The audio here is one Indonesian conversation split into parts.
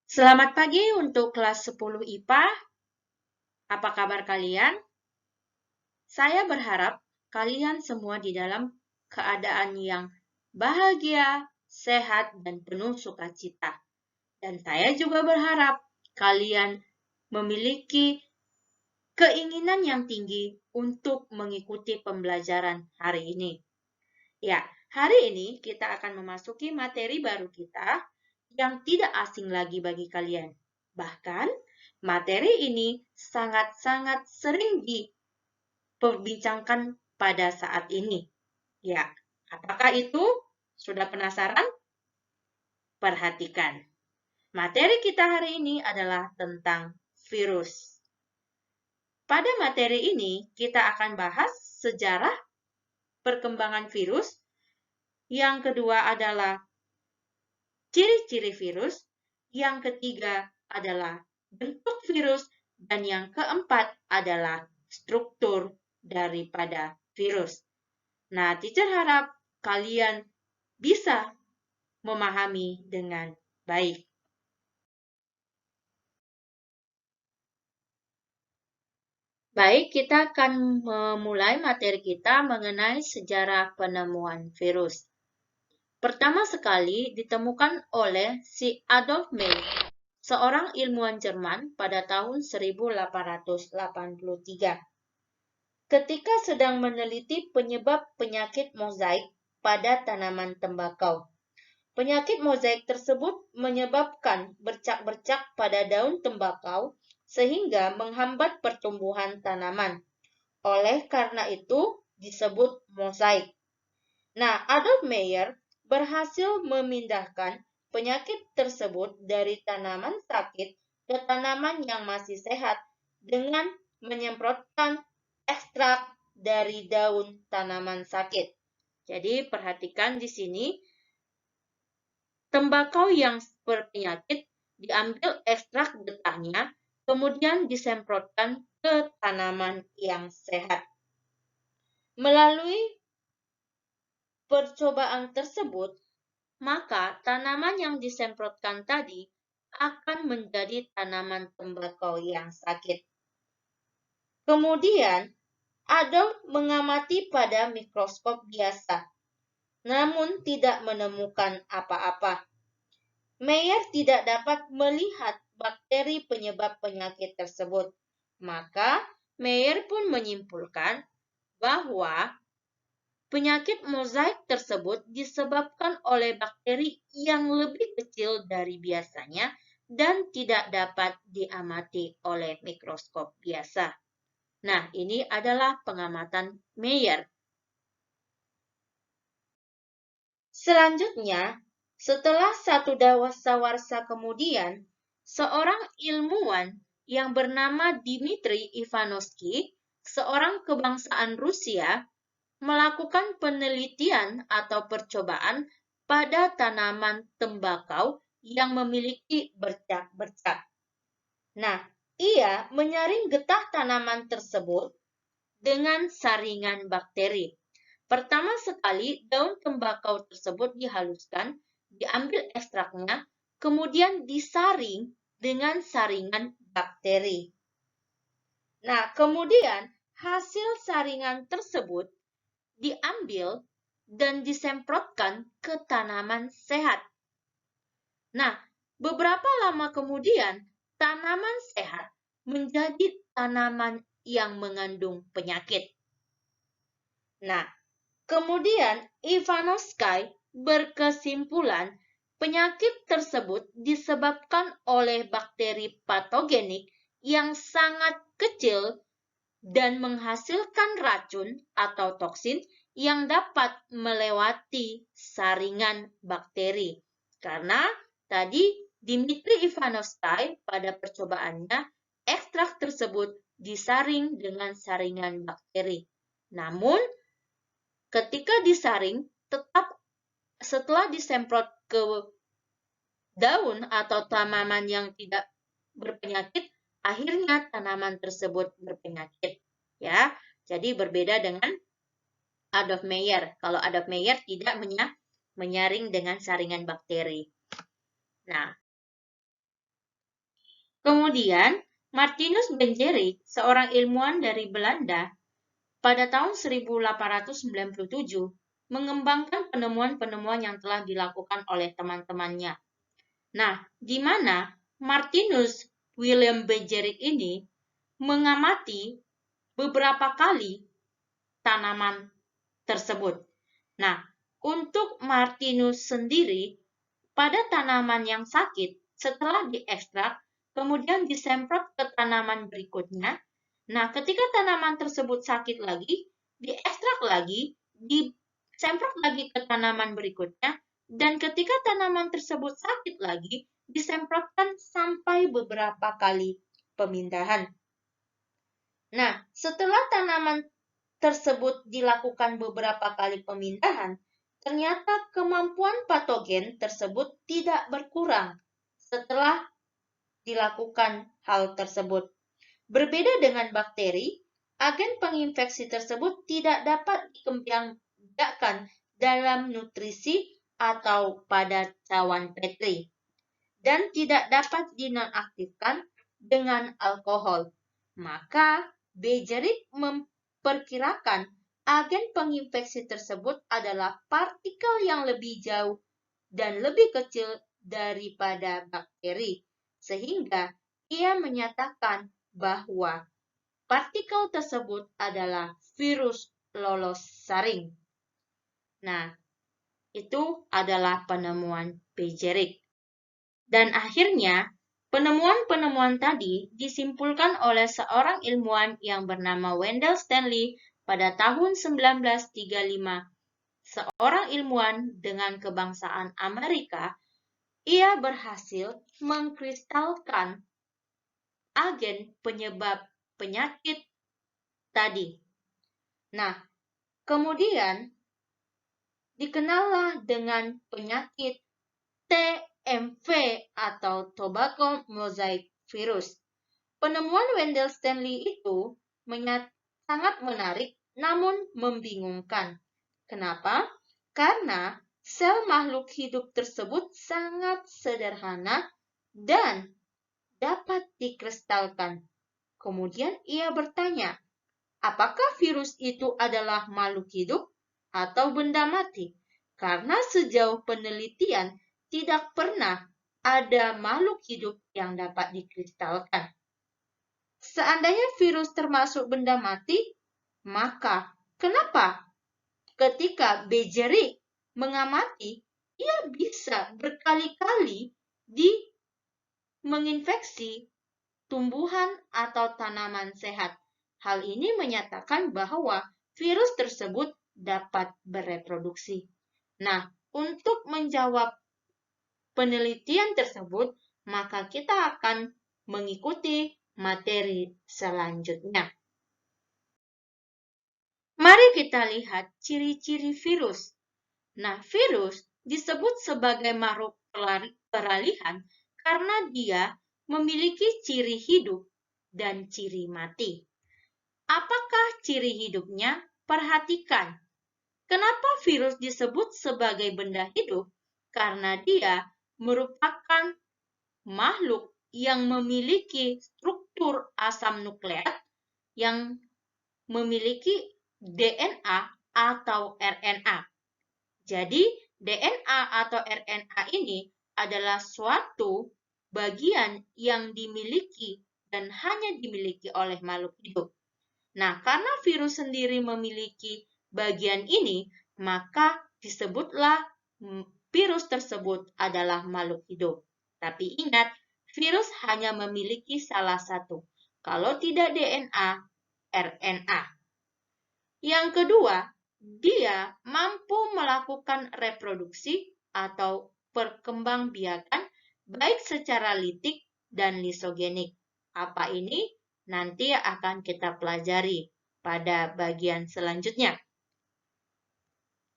Selamat pagi untuk kelas 10 IPA. Apa kabar kalian? Saya berharap kalian semua di dalam keadaan yang bahagia, sehat, dan penuh sukacita. Dan saya juga berharap kalian memiliki keinginan yang tinggi untuk mengikuti pembelajaran hari ini. Ya, hari ini kita akan memasuki materi baru kita yang tidak asing lagi bagi kalian. Bahkan, materi ini sangat-sangat sering diperbincangkan pada saat ini. Ya, apakah itu? Sudah penasaran? Perhatikan. Materi kita hari ini adalah tentang virus. Pada materi ini, kita akan bahas sejarah perkembangan virus. Yang kedua adalah ciri-ciri virus, yang ketiga adalah bentuk virus, dan yang keempat adalah struktur daripada virus. Nah, teacher harap kalian bisa memahami dengan baik. Baik, kita akan memulai materi kita mengenai sejarah penemuan virus. Pertama sekali ditemukan oleh si Adolf Meyer, seorang ilmuwan Jerman pada tahun 1883. Ketika sedang meneliti penyebab penyakit mozaik pada tanaman tembakau. Penyakit mozaik tersebut menyebabkan bercak-bercak pada daun tembakau sehingga menghambat pertumbuhan tanaman. Oleh karena itu disebut mozaik. Nah, Adolf Meyer berhasil memindahkan penyakit tersebut dari tanaman sakit ke tanaman yang masih sehat dengan menyemprotkan ekstrak dari daun tanaman sakit. Jadi, perhatikan di sini, tembakau yang berpenyakit diambil ekstrak getahnya, kemudian disemprotkan ke tanaman yang sehat. Melalui percobaan tersebut, maka tanaman yang disemprotkan tadi akan menjadi tanaman tembakau yang sakit. Kemudian, Adolf mengamati pada mikroskop biasa, namun tidak menemukan apa-apa. Meyer tidak dapat melihat bakteri penyebab penyakit tersebut. Maka, Meyer pun menyimpulkan bahwa penyakit mozaik tersebut disebabkan oleh bakteri yang lebih kecil dari biasanya dan tidak dapat diamati oleh mikroskop biasa. Nah, ini adalah pengamatan Meyer. Selanjutnya, setelah satu dasawarsa kemudian, seorang ilmuwan yang bernama Dmitri Ivanovsky, seorang kebangsaan Rusia, melakukan penelitian atau percobaan pada tanaman tembakau yang memiliki bercak-bercak. Nah, ia menyaring getah tanaman tersebut dengan saringan bakteri. Pertama sekali, daun tembakau tersebut dihaluskan, diambil ekstraknya, kemudian disaring dengan saringan bakteri. Nah, kemudian hasil saringan tersebut diambil dan disemprotkan ke tanaman sehat. Nah, beberapa lama kemudian, tanaman sehat menjadi tanaman yang mengandung penyakit. Nah, kemudian Ivanovsky berkesimpulan penyakit tersebut disebabkan oleh bakteri patogenik yang sangat kecil dan menghasilkan racun atau toksin yang dapat melewati saringan bakteri. Karena tadi Dmitri Ivanovsky pada percobaannya, ekstrak tersebut disaring dengan saringan bakteri. Namun, ketika disaring, tetap setelah disemprot ke daun atau tanaman yang tidak berpenyakit, akhirnya tanaman tersebut berpenyakit. Ya, jadi berbeda dengan Adolf Meyer. Kalau Adolf Meyer tidak menyaring dengan saringan bakteri. Nah, Kemudian, Martinus Benjerik, seorang ilmuwan dari Belanda, pada tahun 1897 mengembangkan penemuan-penemuan yang telah dilakukan oleh teman-temannya. Nah, di mana Martinus William Benjerik ini mengamati beberapa kali tanaman tersebut. Nah, untuk Martinus sendiri, pada tanaman yang sakit, setelah diekstrak, kemudian disemprot ke tanaman berikutnya. Nah, ketika tanaman tersebut sakit lagi, diekstrak lagi, disemprot lagi ke tanaman berikutnya, dan ketika tanaman tersebut sakit lagi, disemprotkan sampai beberapa kali pemindahan. Nah, setelah tanaman tersebut dilakukan beberapa kali pemindahan, ternyata kemampuan patogen tersebut tidak berkurang setelah dilakukan hal tersebut. Berbeda dengan bakteri, agen penginfeksi tersebut tidak dapat dikembangkan dalam nutrisi atau pada cawan Petri dan tidak dapat dinonaktifkan dengan alkohol. Maka, Benjerik memperkirakan agen penginfeksi tersebut adalah partikel yang lebih jauh dan lebih kecil daripada bakteri, sehingga ia menyatakan bahwa partikel tersebut adalah virus lolos saring. Nah, itu adalah penemuan Benjerik. Dan akhirnya, penemuan-penemuan tadi disimpulkan oleh seorang ilmuwan yang bernama Wendell Stanley pada tahun 1935. Seorang ilmuwan dengan kebangsaan Amerika, ia berhasil mengkristalkan agen penyebab penyakit tadi. Nah, kemudian dikenallah dengan penyakit TMV atau Tobacco Mosaic Virus. Penemuan Wendell Stanley itu sangat menarik namun membingungkan. Kenapa? Karena sel makhluk hidup tersebut sangat sederhana dan dapat dikristalkan. Kemudian ia bertanya, apakah virus itu adalah makhluk hidup atau benda mati? Karena sejauh penelitian tidak pernah ada makhluk hidup yang dapat dikristalkan. Seandainya virus termasuk benda mati, maka kenapa ketika Benjerik mengamati, ia bisa berkali-kali menginfeksi tumbuhan atau tanaman sehat. Hal ini menyatakan bahwa virus tersebut dapat bereproduksi. Nah, untuk menjawab penelitian tersebut, maka kita akan mengikuti materi selanjutnya. Mari kita lihat ciri-ciri virus. Nah, virus disebut sebagai makhluk peralihan karena dia memiliki ciri hidup dan ciri mati. Apakah ciri hidupnya? Perhatikan. Kenapa virus disebut sebagai benda hidup? Karena dia merupakan makhluk yang memiliki struktur asam nukleat yang memiliki DNA atau RNA. Jadi, DNA atau RNA ini adalah suatu bagian yang dimiliki dan hanya dimiliki oleh makhluk hidup. Nah, karena virus sendiri memiliki bagian ini, maka disebutlah virus tersebut adalah makhluk hidup. Tapi ingat, virus hanya memiliki salah satu. Kalau tidak DNA, RNA. Yang kedua, dia mampu melakukan reproduksi atau perkembangbiakan baik secara litik dan lisogenik. Apa ini? Nanti akan kita pelajari pada bagian selanjutnya.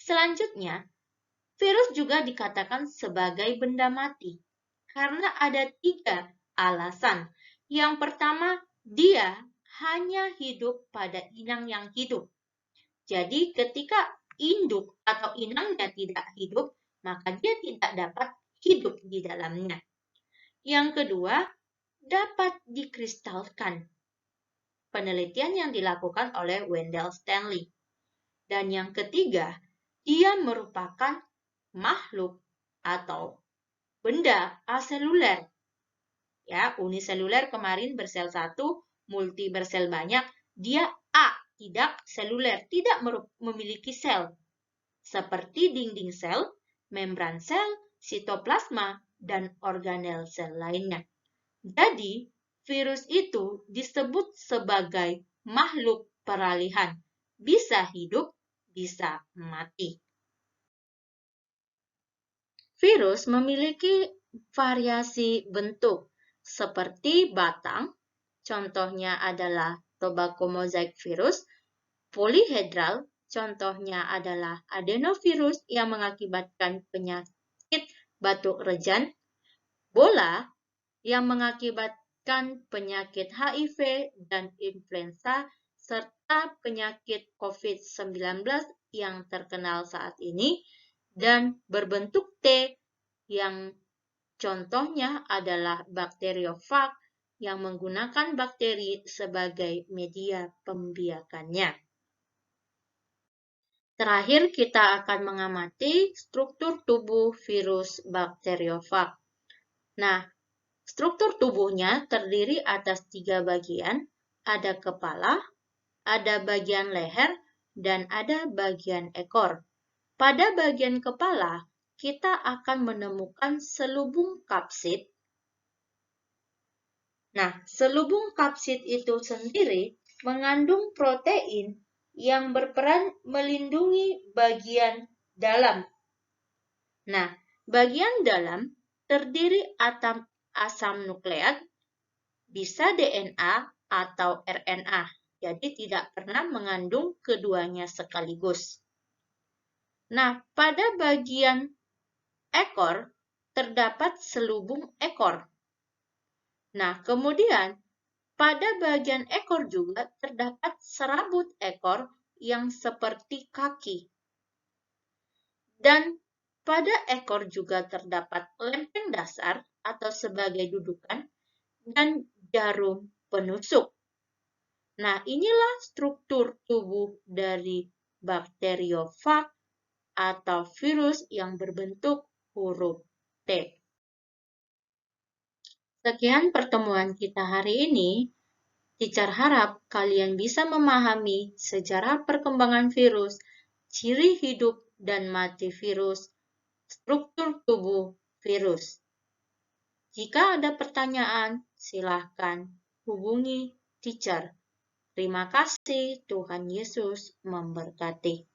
Selanjutnya, virus juga dikatakan sebagai benda mati karena ada 3 alasan. Yang pertama, dia hanya hidup pada inang yang hidup. Jadi ketika induk atau inangnya tidak hidup, maka dia tidak dapat hidup di dalamnya. Yang kedua, dapat dikristalkan. Penelitian yang dilakukan oleh Wendell Stanley. Dan yang ketiga, dia merupakan makhluk atau benda aseluler. Ya, uniseluler kemarin bersel satu, multi bersel banyak, dia A, tidak seluler, tidak memiliki sel. Seperti dinding sel, membran sel, sitoplasma, dan organel sel lainnya. Jadi, virus itu disebut sebagai makhluk peralihan, bisa hidup, bisa mati. Virus memiliki variasi bentuk, seperti batang, contohnya adalah tobacco mosaic virus, polihedral, contohnya adalah adenovirus yang mengakibatkan penyakit batuk rejan, bola yang mengakibatkan penyakit HIV dan influenza, serta penyakit COVID-19 yang terkenal saat ini, dan berbentuk T yang contohnya adalah bakteriofag yang menggunakan bakteri sebagai media pembiakannya. Terakhir, kita akan mengamati struktur tubuh virus bakteriofag. Nah, struktur tubuhnya terdiri atas 3 bagian, ada kepala, ada bagian leher, dan ada bagian ekor. Pada bagian kepala, kita akan menemukan selubung kapsid. Nah, selubung kapsid itu sendiri mengandung protein yang berperan melindungi bagian dalam. Nah, bagian dalam terdiri atas asam nukleat, bisa DNA atau RNA, jadi tidak pernah mengandung keduanya sekaligus. Nah, pada bagian ekor terdapat selubung ekor. Nah, kemudian pada bagian ekor juga terdapat serabut ekor yang seperti kaki. Dan pada ekor juga terdapat lempeng dasar atau sebagai dudukan dan jarum penusuk. Nah, inilah struktur tubuh dari bakteriofag atau virus yang berbentuk huruf T. Sekian pertemuan kita hari ini. Teacher harap kalian bisa memahami sejarah perkembangan virus, ciri hidup dan mati virus, struktur tubuh virus. Jika ada pertanyaan, silakan hubungi teacher. Terima kasih, Tuhan Yesus memberkati.